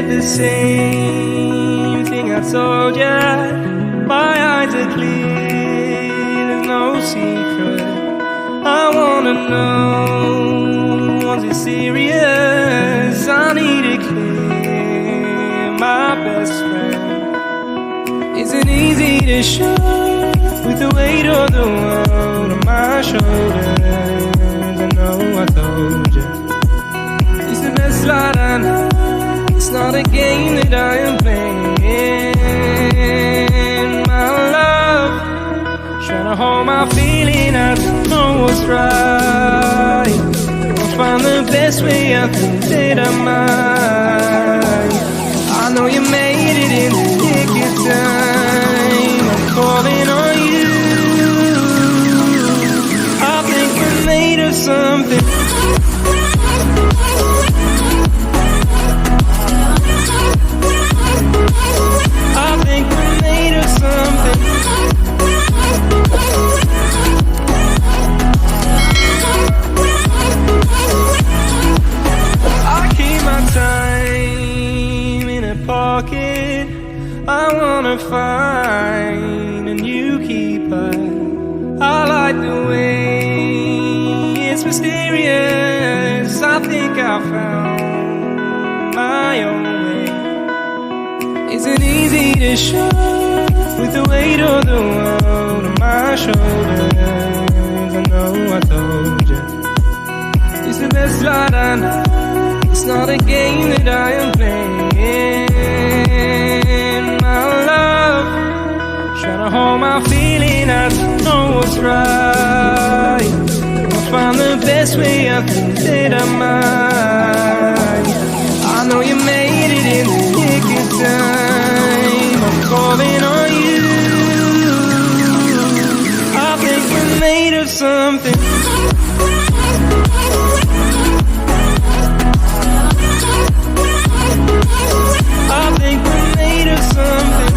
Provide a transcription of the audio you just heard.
said the same thing I told ya. My eyes are clear, there's no secret. I wanna know, was it serious? I need it clear, my best friend. Isn't easy to show with the weight of the world on my shoulders. I know I told you, it's the best light I know. It's not a game that I am playing. My love, trying to hold my feeling, I don't know what's right. I'll find the best way, I think that I might. I know you made it in the nick of time. I'm calling on you. I think we're made of something. I think we're made of something. I keep my time in a pocket. I wanna find a new keeper. I like the way it's mysterious. I think I found my own way. Isn't easy to show with the weight of the world on my shoulders. I know I told you, it's the best light I know. It's not a game that I am playing. My love, trying to hold my feeling, I don't know what's right. I'll find the best way, I think that I might. I know you made it in the nick of time. I'm calling on you. I think we're made of something. I think we're made of something.